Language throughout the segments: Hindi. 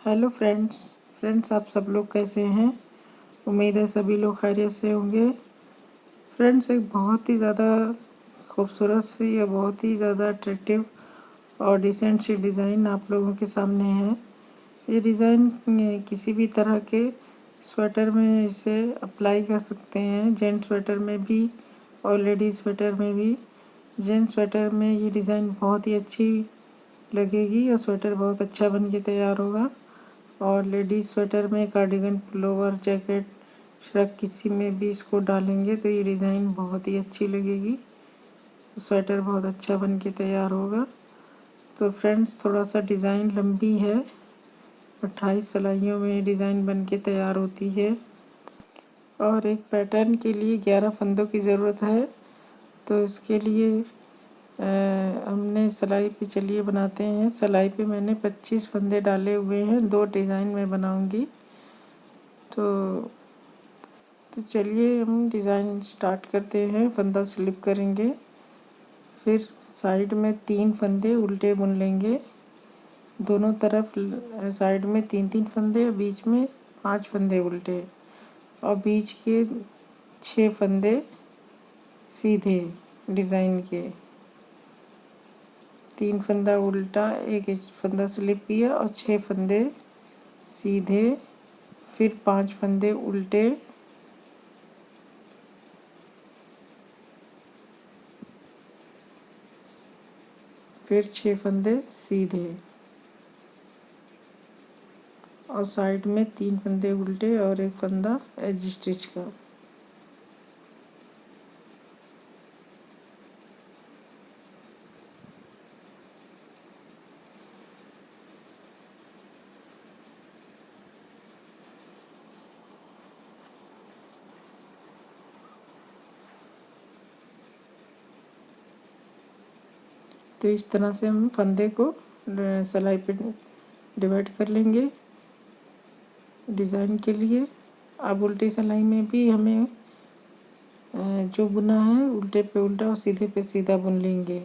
हेलो फ्रेंड्स आप सब लोग कैसे हैं। उम्मीद है सभी लोग खैरियत से होंगे। फ्रेंड्स, एक बहुत ही ज़्यादा खूबसूरत सी या बहुत ही ज़्यादा अट्रैक्टिव और डिसेंट सी डिज़ाइन आप लोगों के सामने है। ये डिज़ाइन किसी भी तरह के स्वेटर में इसे अप्लाई कर सकते हैं, जेंट्स स्वेटर में भी और लेडीज़ स्वेटर में भी। जेंट्स स्वेटर में ये डिज़ाइन बहुत ही अच्छी लगेगी और स्वेटर बहुत अच्छा बन के तैयार होगा। और लेडीज़ स्वेटर में कार्डिगन, पुलोवर, जैकेट, श्रग किसी में भी इसको डालेंगे तो ये डिज़ाइन बहुत ही अच्छी लगेगी। स्वेटर बहुत अच्छा बन के तैयार होगा। तो फ्रेंड्स, थोड़ा सा डिज़ाइन लंबी है, 28 सिलाइयों में डिज़ाइन बन के तैयार होती है और एक पैटर्न के लिए 11 फंदों की ज़रूरत है। तो इसके लिए हमने सिलाई पे चलिए बनाते हैं। सिलाई पे मैंने 25 फंदे डाले हुए हैं, 2 डिज़ाइन में बनाऊंगी। तो चलिए हम डिज़ाइन स्टार्ट करते हैं। फंदा स्लिप करेंगे, फिर साइड में 3 फंदे उल्टे बुन लेंगे। दोनों तरफ साइड में 3-3 फंदे और बीच में 5 फंदे उल्टे और बीच के 6 फंदे सीधे डिज़ाइन के। 3 फंदा उल्टा, 1 फंदा स्लिप किया और 6 फंदे सीधे, फिर 5 फंदे उल्टे, फिर 6 फंदे सीधे और साइड में 3 फंदे उल्टे और 1 फंदा एज स्टिच का। तो इस तरह से हम फंदे को सिलाई पे डिवाइड कर लेंगे डिज़ाइन के लिए। अब उल्टी सिलाई में भी हमें जो बुना है उल्टे पे उल्टा और सीधे पे सीधा बुन लेंगे।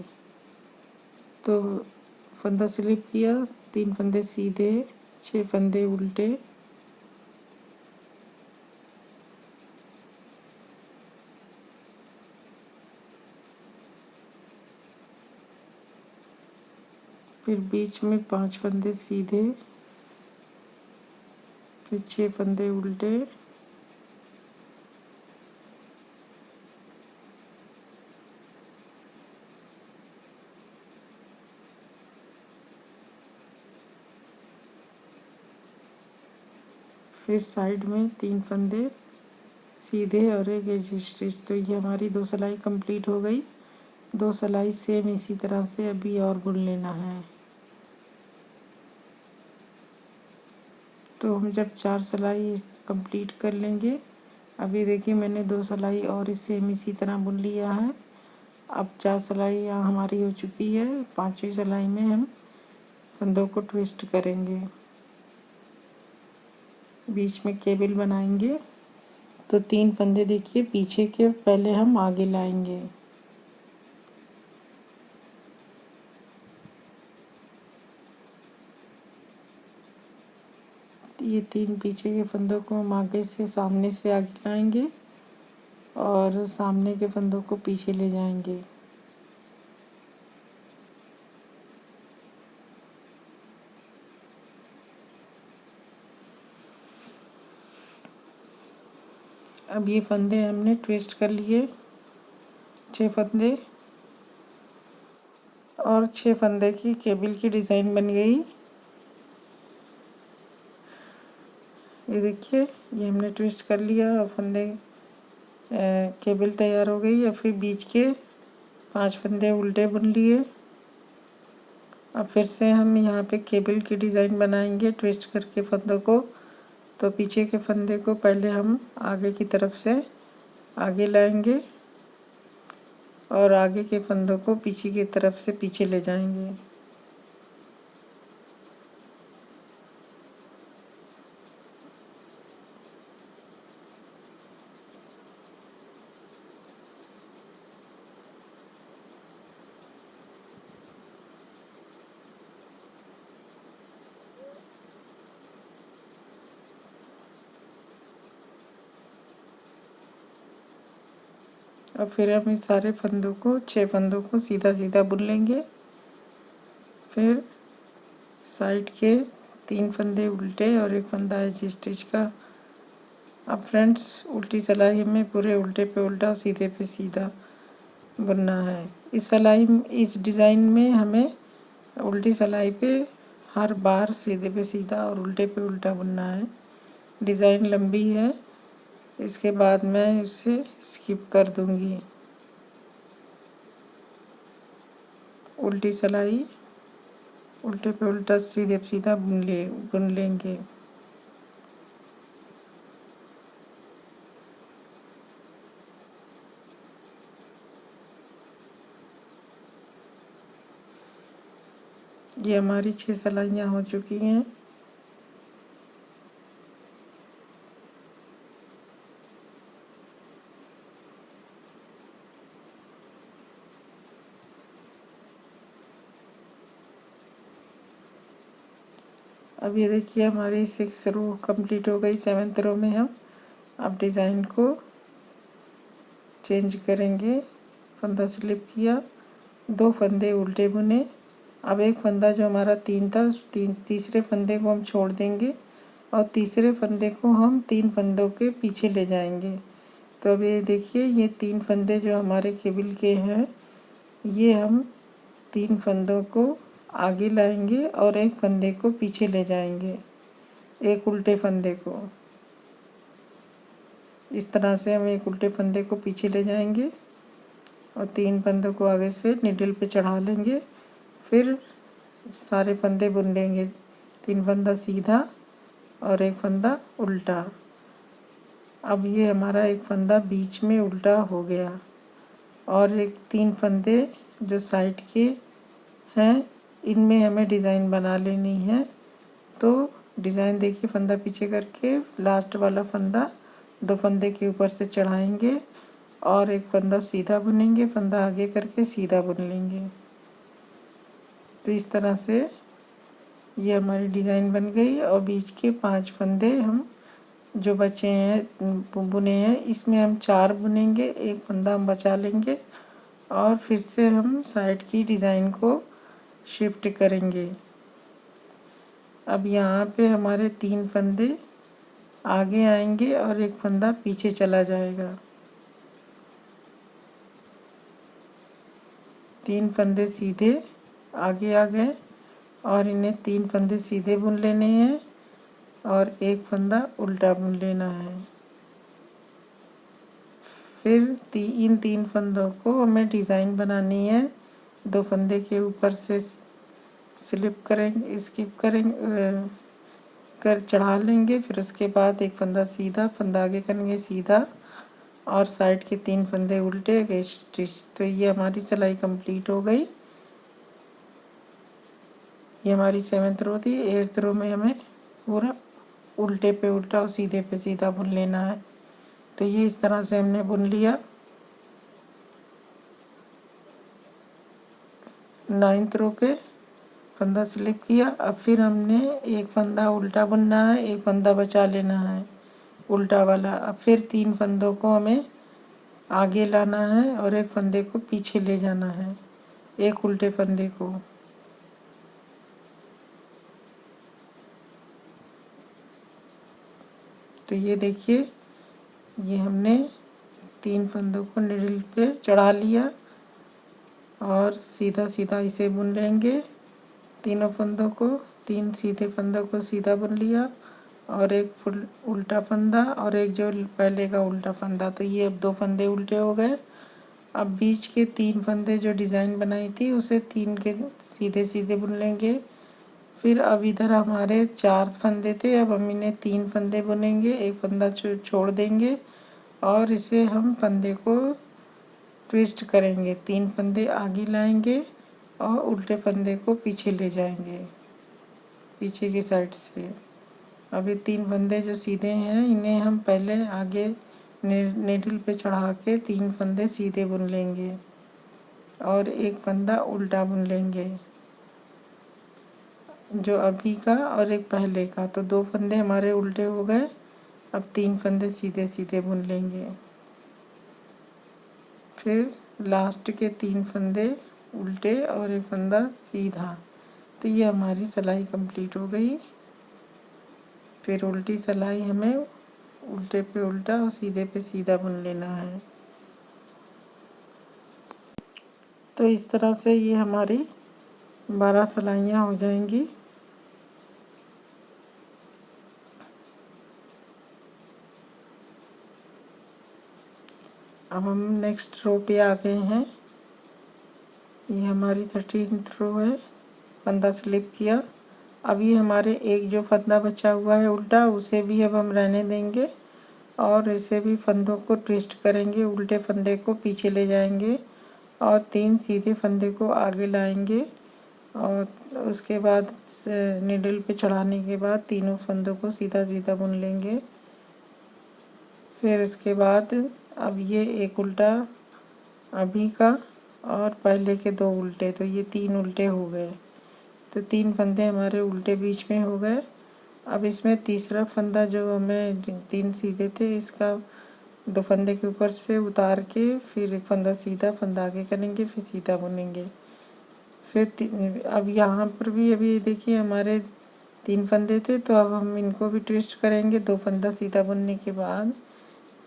तो फंदा स्लिप किया, 3 फंदे सीधे, 6 फंदे उल्टे, फिर बीच में 5 फंदे सीधे, फिर 6 फंदे उल्टे, फिर साइड में 3 फंदे सीधे और 1 एज स्टिच। तो ये हमारी 2 सिलाई कंप्लीट हो गई। 2 सिलाई सेम इसी तरह से अभी और बुन लेना है। तो हम जब 4 सिलाई कंप्लीट कर लेंगे, अभी देखिए मैंने 2 सिलाई और इस सेम इसी तरह बुन लिया है। अब 4 सिलाई यहाँ हमारी हो चुकी है। 5वीं सिलाई में हम फंदों को ट्विस्ट करेंगे, बीच में केबल बनाएंगे। तो 3 फंदे देखिए पीछे के पहले हम आगे लाएंगे। ये 3 पीछे के फंदों को हम आगे से सामने से आगे लाएंगे और सामने के फंदों को पीछे ले जाएंगे। अब ये फंदे हमने ट्विस्ट कर लिए, 6 फंदे और 6 फंदे की केबल की डिज़ाइन बन गई। ये देखिए, ये हमने ट्विस्ट कर लिया और फंदे केबल तैयार हो गई। और फिर बीच के 5 फंदे उल्टे बुन लिए। अब फिर से हम यहाँ पे केबल की डिज़ाइन बनाएंगे ट्विस्ट करके फंदों को। तो पीछे के फंदे को पहले हम आगे की तरफ से आगे लाएंगे और आगे के फंदों को पीछे की तरफ से पीछे ले जाएंगे। और फिर हम इस सारे फंदों को 6 फंदों को सीधा सीधा बुन लेंगे। फिर साइड के 3 फंदे उल्टे और एक फंदा एज स्टिच का। अब फ्रेंड्स उल्टी सिलाई में पूरे उल्टे पे उल्टा सीधे पे सीधा बुनना है। इस डिज़ाइन में हमें उल्टी सिलाई पे हर बार सीधे पे सीधा और उल्टे पे उल्टा बुनना है। डिज़ाइन लंबी है, इसके बाद मैं इसे स्किप कर दूंगी। उल्टी सिलाई उल्टे पे उल्टा सीधे पे सीधा बुन लेंगे। ये हमारी 6 सिलाइयाँ हो चुकी हैं। अब ये देखिए हमारी 6 रो कंप्लीट हो गई। 7th रो में हम अब डिज़ाइन को चेंज करेंगे। फंदा स्लिप किया, 2 फंदे उल्टे बुने। अब एक फंदा जो हमारा 3 था उस तीसरे फंदे को हम छोड़ देंगे और तीसरे फंदे को हम 3 फंदों के पीछे ले जाएंगे। तो अब ये देखिए ये 3 फंदे जो हमारे केबिल के हैं, ये हम 3 फंदों को आगे लाएंगे और एक फंदे को पीछे ले जाएंगे, एक उल्टे फंदे को। इस तरह से हम एक उल्टे फंदे को पीछे ले जाएंगे और 3 फंदों को आगे से नीडल पे चढ़ा लेंगे। फिर सारे फंदे बुन लेंगे, 3 फंदा सीधा और एक फंदा उल्टा। अब ये हमारा एक फंदा बीच में उल्टा हो गया और एक 3 फंदे जो साइड के हैं इनमें हमें डिज़ाइन बना लेनी है। तो डिज़ाइन देखिए, फंदा पीछे करके लास्ट वाला फंदा 2 फंदे के ऊपर से चढ़ाएंगे और एक फंदा सीधा बुनेंगे, फंदा आगे करके सीधा बुन लेंगे। तो इस तरह से ये हमारी डिज़ाइन बन गई। और बीच के 5 फंदे हम जो बचे हैं बुने हैं, इसमें हम 4 बुनेंगे, एक फंदा हम बचा लेंगे और फिर से हम साइड की डिज़ाइन को शिफ्ट करेंगे। अब यहाँ पे हमारे 3 फंदे आगे आएंगे और एक फंदा पीछे चला जाएगा। 3 फंदे सीधे आगे आ गए और इन्हें 3 फंदे सीधे बुन लेने हैं और एक फंदा उल्टा बुन लेना है। फिर इन 3 फंदों को हमें डिज़ाइन बनानी है। 2 फंदे के ऊपर से स्लिप करेंगे, स्किप करेंगे, कर चढ़ा लेंगे। फिर उसके बाद एक फंदा सीधा, फंदा आगे करेंगे सीधा और साइड के 3 फंदे उल्टे एक स्टिच। तो ये हमारी सिलाई कंप्लीट हो गई। ये हमारी 7th रो थी। 8th रो में हमें पूरा उल्टे पे उल्टा और सीधे पे सीधा बुन लेना है। तो ये इस तरह से हमने बुन लिया। 9th रो पे फंदा स्लिप किया। अब फिर हमने एक फंदा उल्टा बुनना है, एक फंदा बचा लेना है उल्टा वाला। अब फिर 3 फंदों को हमें आगे लाना है और एक फंदे को पीछे ले जाना है, एक उल्टे फंदे को। तो ये देखिए, ये हमने 3 फंदों को निडल पे चढ़ा लिया और सीधा सीधा इसे बुन लेंगे। तीनों फंदों को, 3 सीधे फंदों को सीधा बुन लिया और एक फुल उल्टा फंदा और एक जो पहले का उल्टा फंदा। तो ये अब 2 फंदे उल्टे हो गए। अब बीच के 3 फंदे जो डिज़ाइन बनाई थी उसे 3 के सीधे सीधे बुन लेंगे। फिर अब इधर हमारे 4 फंदे थे, अब हम इन्हें 3 फंदे बुनेंगे, एक फंदा छोड़ देंगे और इसे हम फंदे को ट्विस्ट करेंगे। 3 फंदे आगे लाएंगे और उल्टे फंदे को पीछे ले जाएंगे, पीछे की साइड से। अब ये 3 फंदे जो सीधे हैं इन्हें हम पहले आगे नीडल पे चढ़ा के 3 फंदे सीधे बुन लेंगे और एक फंदा उल्टा बुन लेंगे, जो अभी का और एक पहले का। तो 2 फंदे हमारे उल्टे हो गए। अब 3 फंदे सीधे सीधे बुन लेंगे। फिर लास्ट के 3 फंदे उल्टे और एक फंदा सीधा। तो ये हमारी सिलाई कंप्लीट हो गई। फिर उल्टी सिलाई हमें उल्टे पे उल्टा और सीधे पे सीधा बुन लेना है। तो इस तरह से ये हमारी 12 सिलाइयाँ हो जाएंगी। अब हम नेक्स्ट रो पे आ गए हैं। ये हमारी 13th रो है। फंदा स्लिप किया। अब ये हमारे एक जो फंदा बचा हुआ है उल्टा, उसे भी अब हम रहने देंगे और इसे भी फंदों को ट्विस्ट करेंगे। उल्टे फंदे को पीछे ले जाएंगे और 3 सीधे फंदे को आगे लाएंगे और उसके बाद नीडल पे चढ़ाने के बाद तीनों फंदों को सीधा सीधा बुन लेंगे। फिर उसके बाद अब ये एक उल्टा अभी का और पहले के 2 उल्टे, तो ये 3 उल्टे हो गए। तो 3 फंदे हमारे उल्टे बीच में हो गए। अब इसमें तीसरा फंदा जो हमें 3 सीधे थे, इसका 2 फंदे के ऊपर से उतार के फिर एक फंदा सीधा फंदा आगे करेंगे, फिर सीधा बुनेंगे। फिर अब यहाँ पर भी अभी देखिए हमारे 3 फंदे थे, तो अब हम इनको भी ट्विस्ट करेंगे। 2 फंदा सीधा बुनने के बाद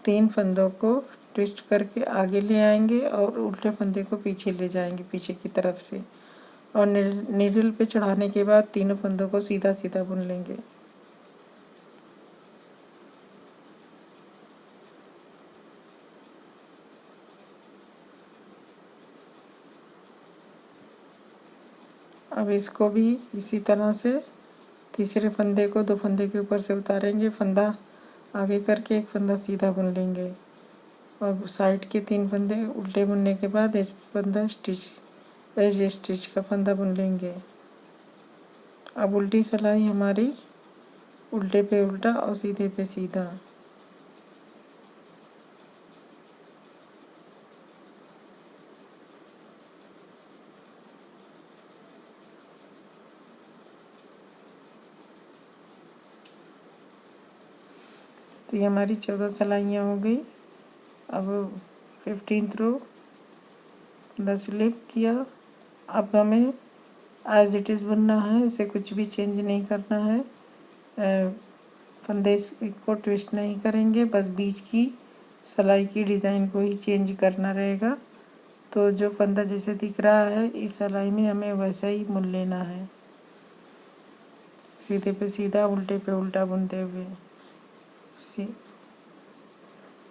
3 फंदों को ट्विस्ट करके आगे ले आएंगे और उल्टे फंदे को पीछे ले जाएंगे पीछे की तरफ से, और नीडल पे चढ़ाने के बाद तीनों फंदों को सीधा सीधा बुन लेंगे। अब इसको भी इसी तरह से तीसरे फंदे को 2 फंदे के ऊपर से उतारेंगे, फंदा आगे करके एक फंदा सीधा बुन लेंगे और साइड के 3 फंदे उल्टे बुनने के बाद एज फंदा स्टिच एज स्टिच का फंदा बुन लेंगे। अब उल्टी सिलाई हमारी उल्टे पे उल्टा और सीधे पे सीधा। तो ये हमारी 14 सिलाइयाँ हो गई। अब 15th रो फंदा स्लिप किया। अब हमें एज इट इज़ बुनना है, इसे कुछ भी चेंज नहीं करना है। फंदे को ट्विस्ट नहीं करेंगे, बस बीच की सिलाई की डिज़ाइन को ही चेंज करना रहेगा। तो जो फंदा जैसे दिख रहा है इस सिलाई में हमें वैसा ही बुन लेना है, सीधे पे सीधा उल्टे पे उल्टा बुनते हुए।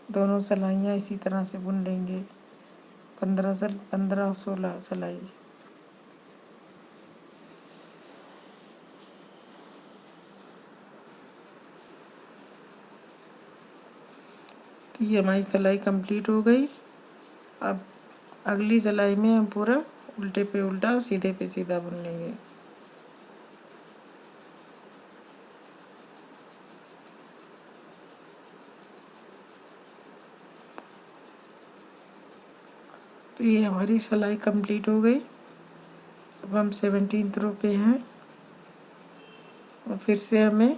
दोनों सिलाइयाँ इसी तरह से बुन लेंगे, 15 और 16 सिलाई। तो ये हमारी सिलाई कंप्लीट हो गई। अब अगली सिलाई में हम पूरा उल्टे पे उल्टा और सीधे पे सीधा बुन लेंगे। तो ये हमारी सिलाई कंप्लीट हो गई। अब हम 17th रो पे हैं और फिर से हमें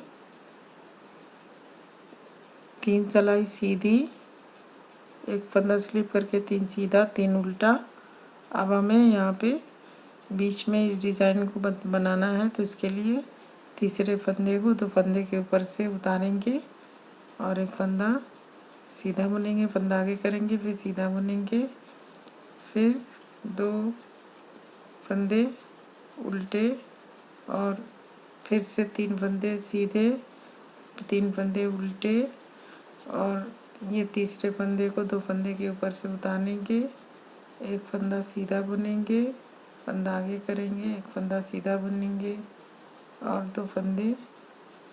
3 सिलाई सीधी, एक फंदा स्लिप करके 3 सीधा 3 उल्टा। अब हमें यहाँ पे बीच में इस डिज़ाइन को बनाना है, तो इसके लिए तीसरे फंदे को 2 फंदे के ऊपर से उतारेंगे और एक फंदा सीधा बुनेंगे, फंदा आगे करेंगे, फिर सीधा बुनेंगे, फिर 2 फंदे उल्टे और फिर से 3 फंदे सीधे, 3 फंदे उल्टे और ये तीसरे फंदे को 2 फंदे के ऊपर से उतारेंगे, एक फंदा सीधा बुनेंगे, फंदा आगे करेंगे, एक फंदा सीधा बुनेंगे और 2 फंदे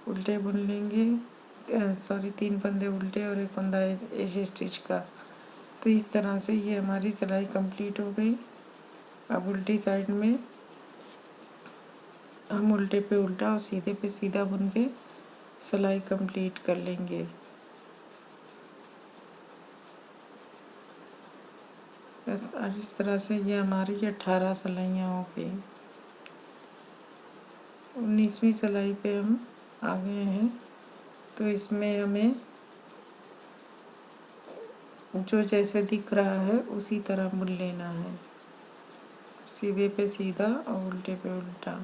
उल्टे बुन लेंगे। 3 फंदे उल्टे और एक फंदा एज स्टिच का। तो इस तरह से ये हमारी सिलाई कंप्लीट हो गई। अब उल्टी साइड में हम उल्टे पे उल्टा और सीधे पे सीधा बुन के सिलाई कंप्लीट कर लेंगे। इस तरह से ये हमारी 18 सिलाइयाँ हो गई। 19वीं सिलाई पे हम आ गए हैं। तो इसमें हमें जो जैसे दिख रहा है उसी तरह बुन लेना है, सीधे पे सीधा और उल्टे पे उल्टा।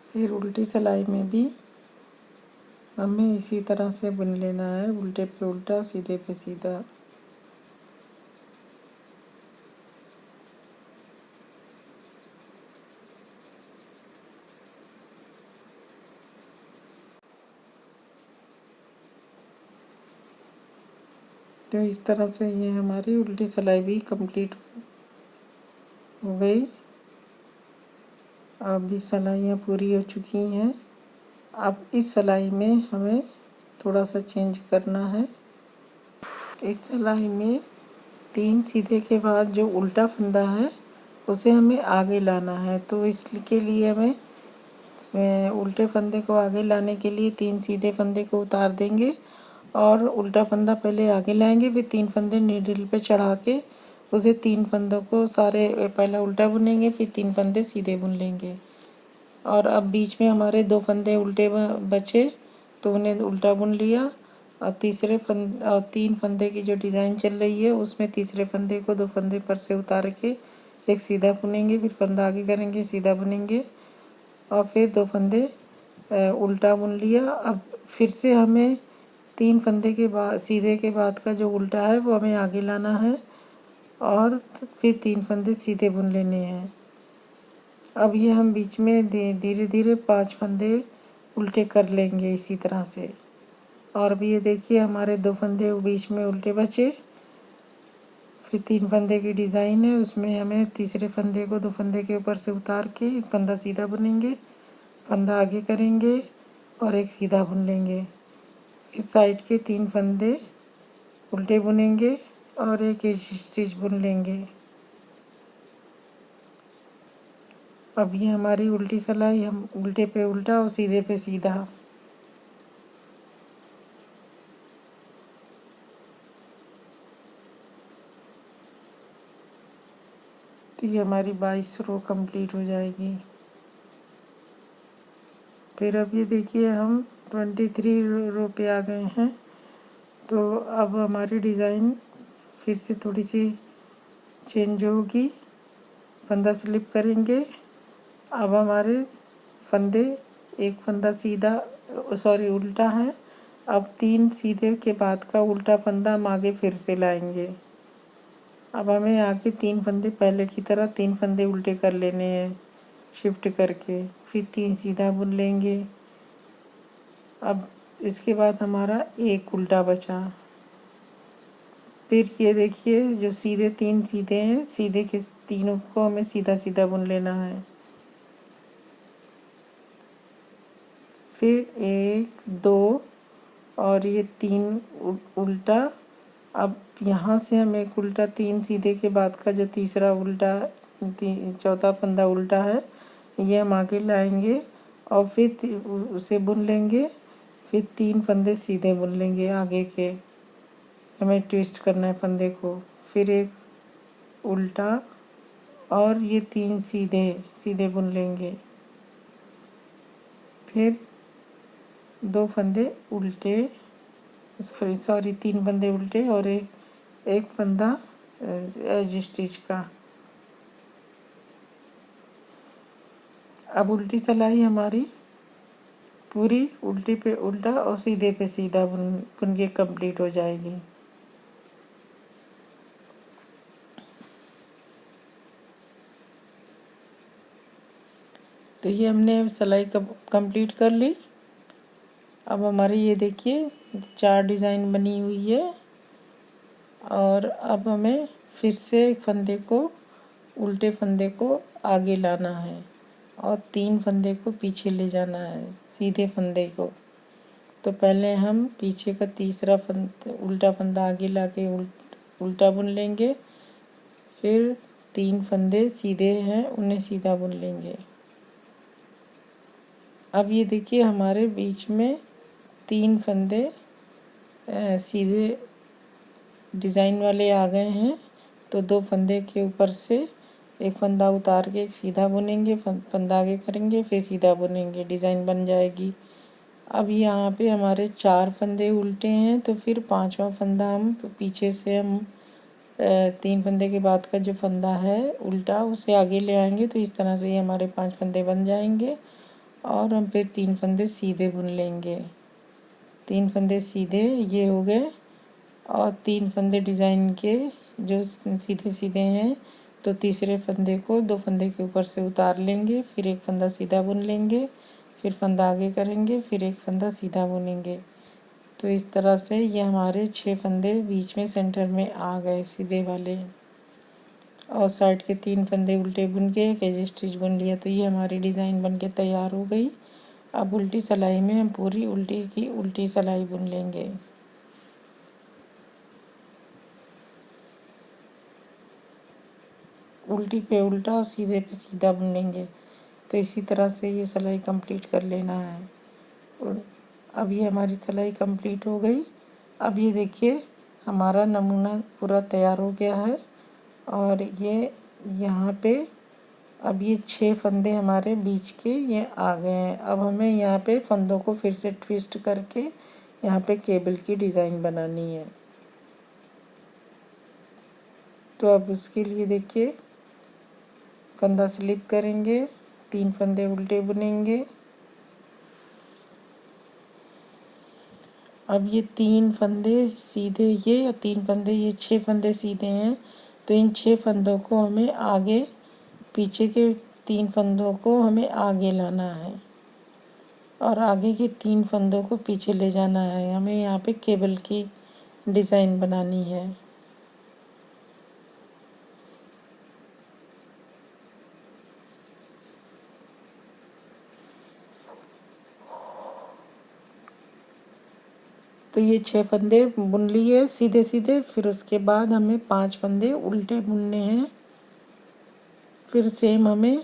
फिर उल्टी सिलाई में भी हमें इसी तरह से बुन लेना है, उल्टे पे उल्टा सीधे पे सीधा। तो इस तरह से ये हमारी उल्टी सिलाई भी कंप्लीट हो गई। अब भी सिलाइयाँ पूरी हो चुकी हैं। अब इस सिलाई में हमें थोड़ा सा चेंज करना है। इस सिलाई में 3 सीधे के बाद जो उल्टा फंदा है उसे हमें आगे लाना है। तो इसके लिए हमें उल्टे फंदे को आगे लाने के लिए 3 सीधे फंदे को उतार देंगे और उल्टा फंदा पहले आगे लाएंगे, फिर 3 फंदे नीडल पे चढ़ा के उसे 3 फंदों को सारे पहले उल्टा बुनेंगे, फिर 3 फंदे सीधे बुन लेंगे। और अब बीच में हमारे 2 फंदे उल्टे बचे तो उन्हें उल्टा बुन लिया। और 3 फंदे की जो डिज़ाइन चल रही है उसमें तीसरे फंदे को 2 फंदे पर से उतार के एक सीधा बुनेंगे, फिर फंदा आगे करेंगे, सीधा बुनेंगे और फिर 2 फंदे उल्टा बुन लिया। अब फिर से हमें 3 फंदे के बाद सीधे के बाद का जो उल्टा है वो हमें आगे लाना है और फिर 3 फंदे सीधे बुन लेने हैं। अब ये हम बीच में धीरे धीरे 5 फंदे उल्टे कर लेंगे इसी तरह से। और अब ये देखिए हमारे 2 फंदे बीच में उल्टे बचे, फिर 3 फंदे की डिज़ाइन है उसमें हमें तीसरे फंदे को 2 फंदे के ऊपर से उतार के एक फंदा सीधा बुनेंगे, फंदा आगे करेंगे और एक सीधा बुन लेंगे। इस साइड के 3 फंदे उल्टे बुनेंगे और एक स्टिच बुन लेंगे। अब ये हमारी उल्टी सिलाई हम उल्टे पे उल्टा और सीधे पे सीधा। तो ये हमारी 22 रो कंप्लीट हो जाएगी। फिर अब ये देखिए हम 23 रो पे आ गए हैं। तो अब हमारी डिज़ाइन फिर से थोड़ी सी चेंज होगी, फंदा स्लिप करेंगे। अब हमारे फंदे एक फंदा सीधा उल्टा है। अब 3 सीधे के बाद का उल्टा फंदा हम आगे फिर से लाएंगे। अब हमें आगे 3 फंदे पहले की तरह 3 फंदे उल्टे कर लेने हैं शिफ्ट करके, फिर 3 सीधा बुन लेंगे। अब इसके बाद हमारा एक उल्टा बचा। फिर ये देखिए जो सीधे 3 सीधे हैं, सीधे के तीनों को हमें सीधा सीधा बुन लेना है। फिर 1 2 और ये 3 उल्टा। अब यहाँ से हम एक उल्टा 3 सीधे के बाद का जो तीसरा उल्टा चौथा फंदा उल्टा है ये हम आगे लाएंगे और फिर उसे बुन लेंगे, फिर 3 फंदे सीधे बुन लेंगे आगे के। हमें ट्विस्ट करना है फंदे को, फिर एक उल्टा और ये 3 सीधे सीधे बुन लेंगे, फिर 2 फंदे उल्टे सॉरी 3 फंदे उल्टे और एक फंदा एज स्टिच का। अब उल्टी सिलाई हमारी पूरी उल्टी पे उल्टा और सीधे पे सीधा बुन के कंप्लीट हो जाएगी। तो ये हमने सिलाई कंप्लीट कर ली। अब हमारी ये देखिए 4 डिज़ाइन बनी हुई है और अब हमें फिर से एक फंदे को उल्टे फंदे को आगे लाना है और 3 फंदे को पीछे ले जाना है सीधे फंदे को। तो पहले हम पीछे का तीसरा उल्टा फंदा आगे ला के उल्टा बुन लेंगे, फिर 3 फंदे सीधे हैं उन्हें सीधा बुन लेंगे। अब ये देखिए हमारे बीच में 3 फंदे सीधे डिज़ाइन वाले आ गए हैं। तो 2 फंदे के ऊपर से एक फंदा उतार के एक सीधा बुनेंगे, फंदा आगे करेंगे, फिर सीधा बुनेंगे, डिज़ाइन बन जाएगी। अब यहाँ पे हमारे 4 फंदे उल्टे हैं, तो फिर 5वां फंदा हम पीछे से हम 3 फंदे के बाद का जो फंदा है उल्टा उसे आगे ले आएंगे। तो इस तरह से ये हमारे 5 फंदे बन जाएंगे और हम फिर 3 फंदे सीधे बुन लेंगे। 3 फंदे सीधे ये हो गए और 3 फंदे डिज़ाइन के जो सीधे सीधे हैं, तो तीसरे फंदे को 2 फंदे के ऊपर से उतार लेंगे, फिर एक फंदा सीधा बुन लेंगे, फिर फंदा आगे करेंगे, फिर एक फंदा सीधा बुनेंगे। तो इस तरह से ये हमारे 6 फंदे बीच में सेंटर में आ गए सीधे वाले, और साइड के 3 फंदे उल्टे बुन के एक एज स्टिच बुन लिया। तो ये हमारी डिज़ाइन बन के तैयार हो गई। अब उल्टी सिलाई में हम पूरी उल्टी की उल्टी सिलाई बुन लेंगे। उल्टी पे उल्टा और सीधे पे सीधा बुनेंगे। तो इसी तरह से ये सिलाई कंप्लीट कर लेना है। और अब ये हमारी सिलाई कंप्लीट हो गई। अब ये देखिए हमारा नमूना पूरा तैयार हो गया है, और ये यहाँ पे अब ये 6 फंदे हमारे बीच के ये आ गए हैं। अब हमें यहाँ पे फंदों को फिर से ट्विस्ट करके यहाँ पे केबल की डिज़ाइन बनानी है। तो अब उसके लिए देखिए फंदा स्लिप करेंगे, 3 फंदे उल्टे बुनेंगे। अब ये 3 फंदे सीधे ये और 3 फंदे ये 6 फंदे सीधे हैं। तो इन 6 फंदों को हमें आगे, पीछे के 3 फंदों को हमें आगे लाना है और आगे के 3 फंदों को पीछे ले जाना है। हमें यहाँ पे केबल की डिज़ाइन बनानी है। तो ये 6 फंदे बुन लिए सीधे सीधे, फिर उसके बाद हमें 5 फंदे उल्टे बुनने हैं। फिर सेम हमें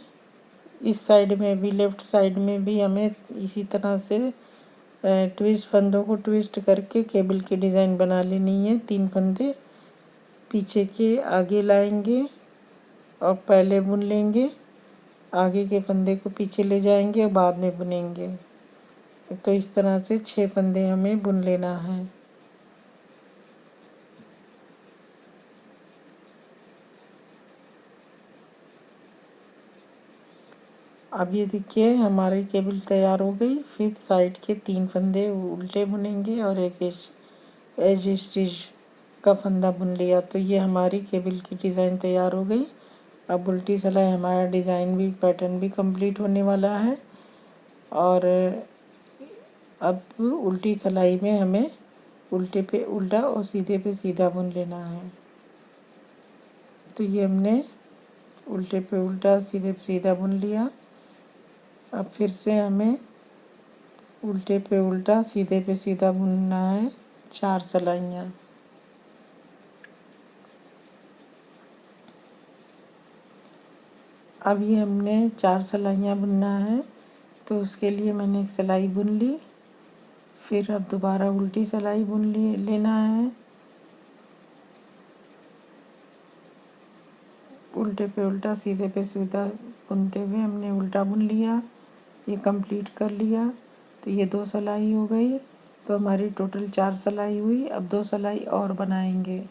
इस साइड में भी, लेफ़्ट साइड में भी हमें इसी तरह से ट्विस्ट फंदों को ट्विस्ट करके केबल की डिज़ाइन बना लेनी है। 3 फंदे पीछे के आगे लाएंगे और पहले बुन लेंगे, आगे के फंदे को पीछे ले जाएंगे और बाद में बुनेंगे। तो इस तरह से 6 फंदे हमें बुन लेना है। अब ये देखिए हमारी केबल तैयार हो गई। फिर साइड के 3 फंदे उल्टे बुनेंगे और एक एज स्टिच का फंदा बुन लिया। तो ये हमारी केबल की डिज़ाइन तैयार हो गई। अब उल्टी सिलाई हमारा डिज़ाइन भी, पैटर्न भी कंप्लीट होने वाला है। और अब उल्टी सिलाई में हमें उल्टे पे उल्टा और सीधे पे सीधा बुन लेना है। तो ये हमने उल्टे पे उल्टा, सीधे पे सीधा बुन लिया। अब फिर से हमें उल्टे पे उल्टा, सीधे पे सीधा बुनना है 4 सिलाइयाँ। अब ये हमने 4 सिलाइयाँ बुनना है। तो उसके लिए मैंने एक सिलाई बुन ली, फिर अब दोबारा उल्टी सिलाई बुन लेना है। उल्टे पे उल्टा, सीधे पे सीधा बुनते हुए हमने उल्टा बुन लिया, ये कंप्लीट कर लिया। तो ये 2 सिलाई हो गई। तो हमारी टोटल 4 सिलाई हुई। अब 2 सिलाई और बनाएंगे।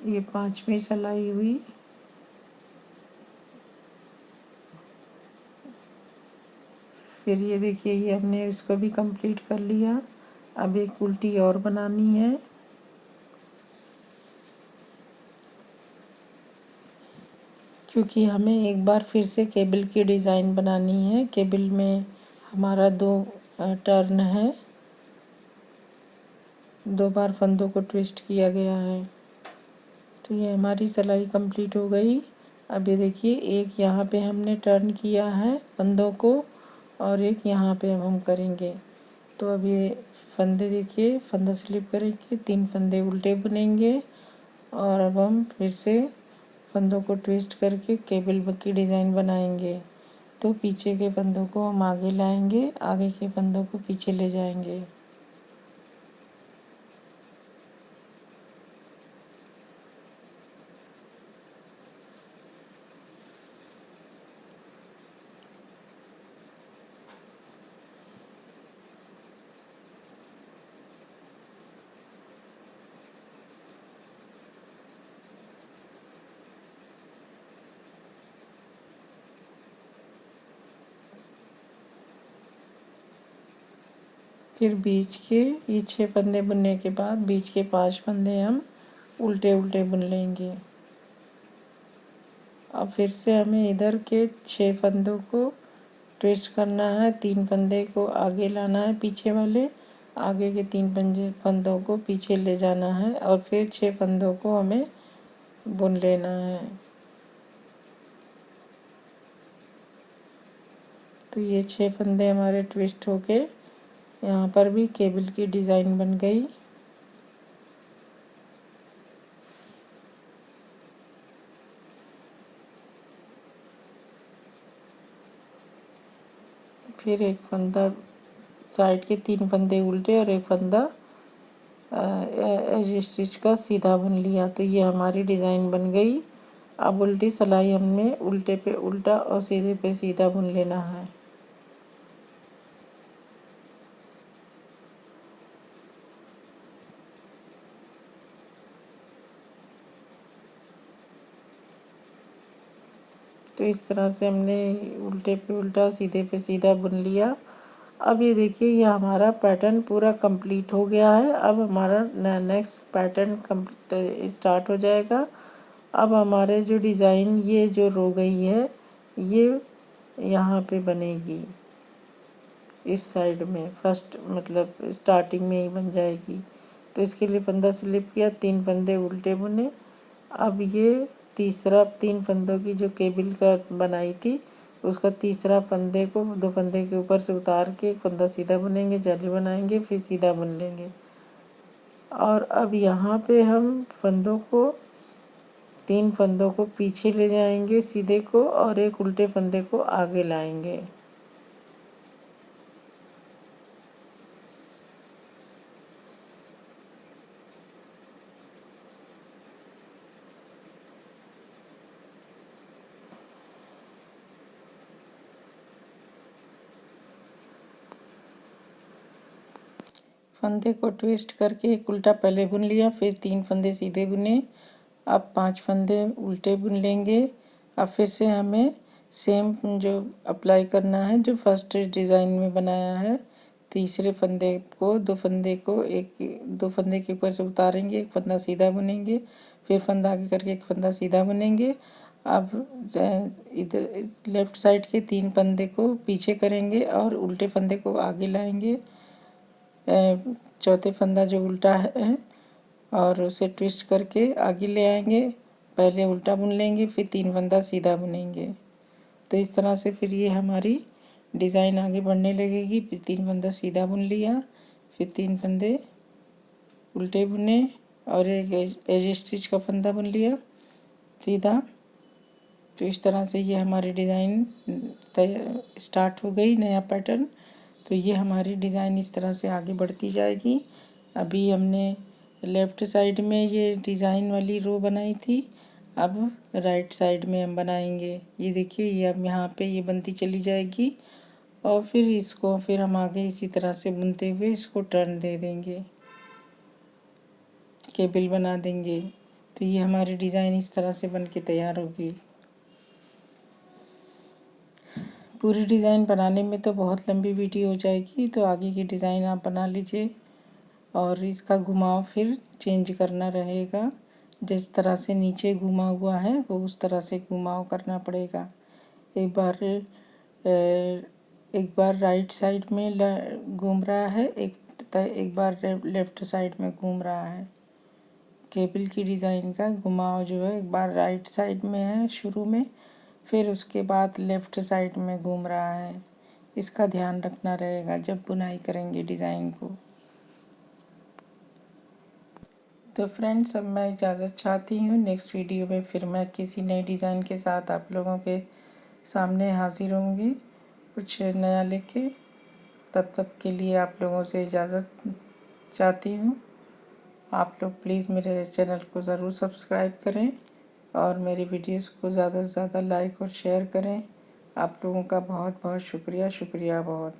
ये 5वीं सिलाई हुई। फिर ये देखिए ये हमने इसको भी कंप्लीट कर लिया। अब एक उल्टी और बनानी है। क्योंकि हमें एक बार फिर से केबल की डिज़ाइन बनानी है। केबल में हमारा 2 टर्न है, 2 बार फंदों को ट्विस्ट किया गया है। तो ये हमारी सिलाई कंप्लीट हो गई। अब ये देखिए एक यहाँ पे हमने टर्न किया है फंदों को, और एक यहाँ पे अब हम करेंगे। तो अब ये फंदे देखिए, फंदा स्लिप करेंगे, 3 फंदे उल्टे बुनेंगे और अब हम फिर से फंदों को ट्विस्ट करके केबल की डिज़ाइन बनाएंगे। तो पीछे के फंदों को हम आगे लाएंगे, आगे के फंदों को पीछे ले जाएंगे। फिर बीच के ये 6 फंदे बुनने के बाद बीच के 5 फंदे हम उल्टे उल्टे बुन लेंगे। अब फिर से हमें इधर के 6 फंदों को ट्विस्ट करना है, 3 फंदे को आगे लाना है, पीछे वाले आगे के 3 फंदों को पीछे ले जाना है और फिर 6 फंदों को हमें बुन लेना है। तो ये 6 फंदे हमारे ट्विस्ट होके यहाँ पर भी केबल की डिज़ाइन बन गई। फिर एक फंदा साइड के 3 फंदे उल्टे और एक फंदा एज स्टिच का सीधा बुन लिया। तो ये हमारी डिज़ाइन बन गई। अब उल्टी सिलाई हमें उल्टे पे उल्टा और सीधे पे सीधा बुन लेना है। तो इस तरह से हमने उल्टे पे उल्टा सीधे पे सीधा बुन लिया। अब ये देखिए, ये हमारा पैटर्न पूरा कंप्लीट हो गया है। अब हमारा नेक्स्ट पैटर्न स्टार्ट हो जाएगा। अब हमारे जो डिज़ाइन ये जो रो गई है ये यहाँ पे बनेगी, इस साइड में फर्स्ट मतलब स्टार्टिंग में ही बन जाएगी। तो इसके लिए फंदा स्लिप किया, 3 फंदे उल्टे बुने। अब ये तीसरा 3 फंदों की जो केबल का बनाई थी उसका तीसरा फंदे को 2 फंदे के ऊपर से उतार के एक फंदा सीधा बुनेंगे, जाली बनाएंगे, फिर सीधा बुन लेंगे। और अब यहाँ पे हम फंदों को 3 फंदों को पीछे ले जाएंगे सीधे को और एक उल्टे फंदे को आगे लाएंगे। फंदे को ट्विस्ट करके एक उल्टा पहले बुन लिया, फिर 3 फंदे सीधे बुने। अब 5 फंदे उल्टे बुन लेंगे। अब फिर से हमें सेम जो अप्लाई करना है जो फर्स्ट डिज़ाइन में बनाया है। तीसरे फंदे को 2 फंदे को एक 2 फंदे के ऊपर से उतारेंगे, एक फंदा सीधा बुनेंगे, फिर फंदा आगे करके एक फंदा सीधा बुनेंगे। अब इधर लेफ़्ट साइड के 3 फंदे को पीछे करेंगे और उल्टे फंदे को आगे लाएंगे। चौथे फंदा जो उल्टा है और उसे ट्विस्ट करके आगे ले आएंगे, पहले उल्टा बुन लेंगे, फिर 3 फंदा सीधा बुनेंगे। तो इस तरह से फिर ये हमारी डिज़ाइन आगे बढ़ने लगेगी। फिर 3 फंदा सीधा बुन लिया, फिर 3 फंदे उल्टे बुने और एक एज स्टिच का फंदा बुन लिया सीधा। तो इस तरह से ये हमारी डिज़ाइन स्टार्ट हो गई, नया पैटर्न। तो ये हमारी डिज़ाइन इस तरह से आगे बढ़ती जाएगी। अभी हमने लेफ़्ट साइड में ये डिज़ाइन वाली रो बनाई थी, अब राइट साइड में हम बनाएंगे। ये देखिए, ये अब यहाँ पे ये बनती चली जाएगी और फिर इसको फिर हम आगे इसी तरह से बुनते हुए इसको टर्न दे देंगे, केबल बना देंगे। तो ये हमारी डिज़ाइन इस तरह से बन के तैयार होगी। पूरी डिज़ाइन बनाने में तो बहुत लंबी वीडियो हो जाएगी, तो आगे की डिज़ाइन आप बना लीजिए और इसका घुमाव फिर चेंज करना रहेगा। जिस तरह से नीचे घुमा हुआ है वो उस तरह से घुमाव करना पड़ेगा। एक बार राइट साइड में घूम रहा है, एक बार लेफ़्ट साइड में घूम रहा है। केबल की डिज़ाइन का घुमाव जो है एक बार राइट साइड में है शुरू में, फिर उसके बाद लेफ़्ट साइड में घूम रहा है। इसका ध्यान रखना रहेगा जब बुनाई करेंगे डिज़ाइन को। तो फ्रेंड्स, अब मैं इजाज़त चाहती हूँ। नेक्स्ट वीडियो में फिर मैं किसी नए डिज़ाइन के साथ आप लोगों के सामने हाजिर होंगी कुछ नया लेके। तब तक के लिए आप लोगों से इजाज़त चाहती हूँ। आप लोग प्लीज़ मेरे चैनल को ज़रूर सब्सक्राइब करें और मेरी वीडियोस को ज़्यादा से ज़्यादा लाइक और शेयर करें। आप लोगों का बहुत बहुत शुक्रिया बहुत।